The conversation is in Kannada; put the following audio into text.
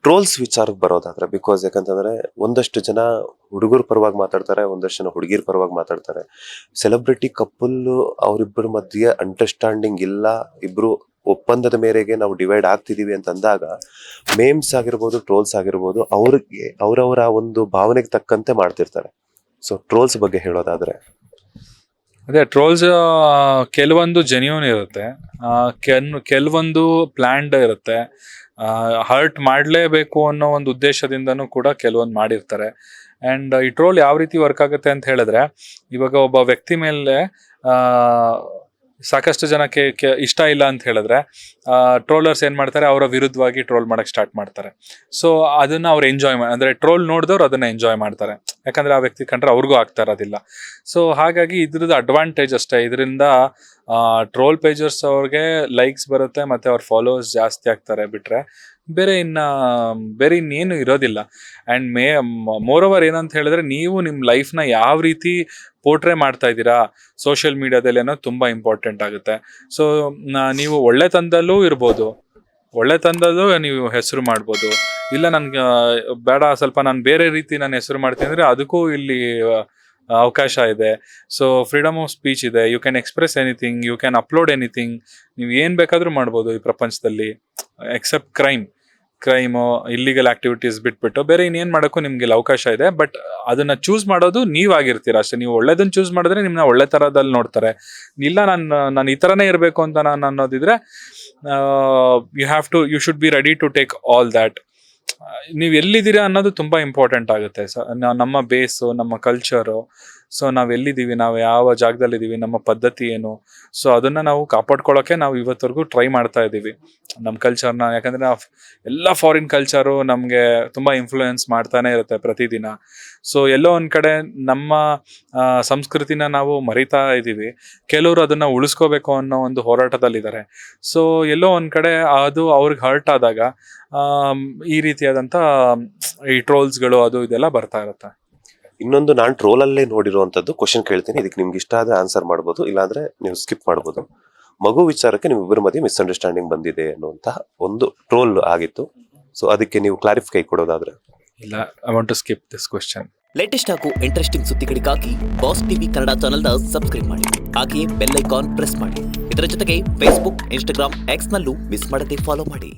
ಟ್ರೋಲ್ಸ್ ವಿಚಾರಕ್ಕೆ ಬರೋದಾದ್ರೆ, ಬಿಕಾಸ್ ಯಾಕಂತಂದ್ರೆ ಒಂದಷ್ಟು ಜನ ಹುಡುಗರ ಪರವಾಗಿ ಮಾತಾಡ್ತಾರೆ, ಒಂದಷ್ಟು ಜನ ಹುಡುಗಿರ ಪರವಾಗಿ ಮಾತಾಡ್ತಾರೆ. ಸೆಲೆಬ್ರಿಟಿ ಕಪಲ್ ಅವರಿಬ್ಬರ ಮಧ್ಯೆ ಅಂಡರ್ಸ್ಟ್ಯಾಂಡಿಂಗ್ ಇಲ್ಲ, ಇಬ್ರು ಒಪ್ಪಂದದ ಮೇರೆಗೆ ನಾವು ಡಿವೈಡ್ ಆಗ್ತಿದೀವಿ ಅಂತ ಅಂದಾಗ ಮೇಮ್ಸ್ ಆಗಿರ್ಬೋದು, ಟ್ರೋಲ್ಸ್ ಆಗಿರ್ಬೋದು, ಅವ್ರಿಗೆ ಅವರವರ ಒಂದು ಭಾವನೆಗೆ ತಕ್ಕಂತೆ ಮಾಡ್ತಿರ್ತಾರೆ. ಸೊ ಟ್ರೋಲ್ಸ್ ಬಗ್ಗೆ ಹೇಳೋದಾದ್ರೆ, ಅದೇ ಟ್ರೋಲ್ಸ್ ಕೆಲವೊಂದು ಜೆನ್ಯೂನ್ ಇರುತ್ತೆ, ಕೆಲವೊಂದು ಪ್ಲಾನ್ಡ್ ಇರುತ್ತೆ. ಹರ್ಟ್ ಮಾಡಲೇಬೇಕು ಅನ್ನೋ ಒಂದು ಉದ್ದೇಶದಿಂದನೂ ಕೂಡ ಕೆಲವೊಂದು ಮಾಡಿರ್ತಾರೆ. ಆ್ಯಂಡ್ ಈ ಟ್ರೋಲ್ ಯಾವ ರೀತಿ ವರ್ಕ್ ಆಗುತ್ತೆ ಅಂತ ಹೇಳಿದ್ರೆ, ಇವಾಗ ಒಬ್ಬ ವ್ಯಕ್ತಿ ಮೇಲೆ ಸಾಕಷ್ಟು ಜನಕ್ಕೆ ಇಷ್ಟ ಇಲ್ಲ ಅಂತ ಹೇಳಿದ್ರೆ ಟ್ರೋಲರ್ಸ್ ಏನ್ ಮಾಡ್ತಾರೆ, ಅವರ ವಿರುದ್ಧವಾಗಿ ಟ್ರೋಲ್ ಮಾಡಕ್ ಸ್ಟಾರ್ಟ್ ಮಾಡ್ತಾರೆ. ಸೊ ಅದನ್ನ ಅವ್ರು ಎಂಜಾಯ್ ಅಂದ್ರೆ ಟ್ರೋಲ್ ನೋಡಿದವ್ರು ಅದನ್ನ ಎಂಜಾಯ್ ಮಾಡ್ತಾರೆ, ಯಾಕಂದ್ರೆ ಆ ವ್ಯಕ್ತಿ ಕಂಡ್ರೆ ಅವ್ರಿಗೂ ಆಗ್ತಾ ಇರೋದಿಲ್ಲ. ಸೊ ಹಾಗಾಗಿ ಇದ್ರದ್ದು ಅಡ್ವಾಂಟೇಜ್ ಅಷ್ಟೇ. ಇದರಿಂದ ಟ್ರೋಲ್ ಪೇಜರ್ಸ್ ಅವ್ರಿಗೆ ಲೈಕ್ಸ್ ಬರುತ್ತೆ, ಮತ್ತೆ ಅವ್ರ ಫಾಲೋವರ್ಸ್ ಜಾಸ್ತಿ ಆಗ್ತಾರೆ ಬಿಟ್ರೆ ಬೇರೆ ಇನ್ನೇನು ಇರೋದಿಲ್ಲ. ಆ್ಯಂಡ್ ಮೋರ್ ಓವರ್ ಏನಂತ ಹೇಳಿದ್ರೆ, ನೀವು ನಿಮ್ಮ ಲೈಫ್ನ ಯಾವ ರೀತಿ ಪೋರ್ಟ್ರೇ ಮಾಡ್ತಾ ಇದ್ದೀರಾ ಸೋಷಿಯಲ್ ಮೀಡಿಯಾದಲ್ಲಿ ಅನ್ನೋದು ತುಂಬ ಇಂಪಾರ್ಟೆಂಟ್ ಆಗುತ್ತೆ. ಸೊ ನೀವು ಒಳ್ಳೆತನದಲ್ಲೂ ಇರ್ಬೋದು, ಒಳ್ಳೆತನದಲ್ಲೂ ನೀವು ಹೆಸರು ಮಾಡ್ಬೋದು. ಇಲ್ಲ ನನ್ಗೆ ಬೇಡ, ಸ್ವಲ್ಪ ನಾನು ಬೇರೆ ರೀತಿ ನಾನು ಹೆಸರು ಮಾಡ್ತೀನಿ ಅಂದರೆ ಅದಕ್ಕೂ ಇಲ್ಲಿ ಅವಕಾಶ ಇದೆ. ಸೊ ಫ್ರೀಡಮ್ ಆಫ್ ಸ್ಪೀಚ್ ಇದೆ, you can express anything, you can upload anything. ನೀವು ಏನು ಬೇಕಾದರೂ ಮಾಡ್ಬೋದು ಈ ಪ್ರಪಂಚದಲ್ಲಿ, ಎಕ್ಸೆಪ್ಟ್ ಕ್ರೈಮು, ಇಲ್ಲಿಗಲ್ ಆಕ್ಟಿವಿಟೀಸ್ ಬಿಟ್ಬಿಟ್ಟು ಬೇರೆ ಇನ್ನೇನು ಮಾಡೋಕ್ಕೂ ನಿಮ್ಗೆ ಅವಕಾಶ ಇದೆ. ಬಟ್ ಅದನ್ನ ಚೂಸ್ ಮಾಡೋದು ನೀವಾಗಿರ್ತೀರ ಅಷ್ಟೇ. ನೀವು ಒಳ್ಳೇದನ್ನ ಚೂಸ್ ಮಾಡಿದ್ರೆ ನಿಮ್ಮನ್ನ ಒಳ್ಳೆ ಥರದಲ್ಲಿ ನೋಡ್ತಾರೆ. ಇಲ್ಲ ನಾನು ಈ ಥರನೇ ಇರಬೇಕು ಅಂತ ನಾನು ಅನ್ನೋದಿದ್ರೆ you should be ready to take all that. ನೀವು ಎಲ್ಲಿದ್ದೀರಾ ಅನ್ನೋದು ತುಂಬ ಇಂಪಾರ್ಟೆಂಟ್ ಆಗುತ್ತೆ. ನಮ್ಮ ಬೇಸು, ನಮ್ಮ ಕಲ್ಚರು, ಸೊ ನಾವು ಎಲ್ಲಿದ್ದೀವಿ, ನಾವು ಯಾವ ಜಾಗದಲ್ಲಿದ್ದೀವಿ, ನಮ್ಮ ಪದ್ಧತಿ ಏನು, ಸೊ ಅದನ್ನು ನಾವು ಕಾಪಾಡ್ಕೊಳ್ಳೋಕ್ಕೆ ನಾವು ಇವತ್ತವರೆಗೂ ಟ್ರೈ ಮಾಡ್ತಾ ಇದ್ದೀವಿ ನಮ್ಮ ಕಲ್ಚರ್ನ. ಯಾಕಂದರೆ ನಾವು ಎಲ್ಲ ಫಾರಿನ್ ಕಲ್ಚರು ನಮಗೆ ತುಂಬ ಇನ್ಫ್ಲೂಯೆನ್ಸ್ ಮಾಡ್ತಾನೆ ಇರುತ್ತೆ ಪ್ರತಿದಿನ. ಸೊ ಎಲ್ಲೋ ಒಂದು ಕಡೆ ನಮ್ಮ ಸಂಸ್ಕೃತಿನ ನಾವು ಮರಿತಾ ಇದ್ದೀವಿ. ಕೆಲವರು ಅದನ್ನು ಉಳಿಸ್ಕೋಬೇಕು ಅನ್ನೋ ಒಂದು ಹೋರಾಟದಲ್ಲಿದ್ದಾರೆ. ಸೊ ಎಲ್ಲೋ ಒಂದು ಕಡೆ ಅದು ಅವ್ರಿಗೆ ಹರ್ಟ್ ಆದಾಗ ಈ ರೀತಿಯಾದಂಥ ಈ ಟ್ರೋಲ್ಸ್ಗಳು ಅದು ಇದೆಲ್ಲ ಬರ್ತಾ ಇರುತ್ತೆ. ಇನ್ನೊಂದು ನಾನು ಟ್ರೋಲಲ್ಲೇ ನೋಡಿರುವಂತದ್ದು ಕ್ವಶನ್ ಕೇಳ್ತೀನಿ, ಇದಕ್ಕೆ ನಿಮ್ಗೆ ಇಷ್ಟ ಆದ್ರೆ ಆನ್ಸರ್ ಮಾಡ್ಬೋದು, ಇಲ್ಲಾಂದ್ರೆ ನೀವು ಸ್ಕಿಪ್ ಮಾಡ್ಬೋದು. ಮಗು ವಿಚಾರಕ್ಕೆ ನಿಮ್ಮಿಬ್ಬರ ಮಧ್ಯೆ ಮಿಸ್ಅಂಡರ್ಸ್ಟ್ಯಾಂಡಿಂಗ್ ಬಂದಿದೆ ಅನ್ನುವಂತಹ ಒಂದು ಟ್ರೋಲ್ ಆಗಿತ್ತು. ಸೊ ಅದಕ್ಕೆ ನೀವು ಕ್ಲಾರಿಫೈ ಕೊಡೋದಾದ್ರೆ. ಇಲ್ಲ, I want to skip this question. Latest ಹಾಗೂ ಇಂಟ್ರೆಸ್ಟಿಂಗ್ ಸುದ್ದಿಗಳಿಗಾಗಿ ಬಾಸ್ ಟಿವಿ ಕನ್ನಡ ಚಾನೆಲ್ನ ಸಬ್ಸ್ಕ್ರೈಬ್ ಮಾಡಿ, ಹಾಗೆಯೇ ಬೆಲ್ ಐಕಾನ್ ಪ್ರೆಸ್ ಮಾಡಿ. ಇದರ ಜೊತೆಗೆ ಫೇಸ್ಬುಕ್, ಇನ್ಸ್ಟಾಗ್ರಾಮ್, ಎಕ್ಸ್ ನಲ್ಲೂ ಮಿಸ್ ಮಾಡದೆ ಫಾಲೋ ಮಾಡಿ.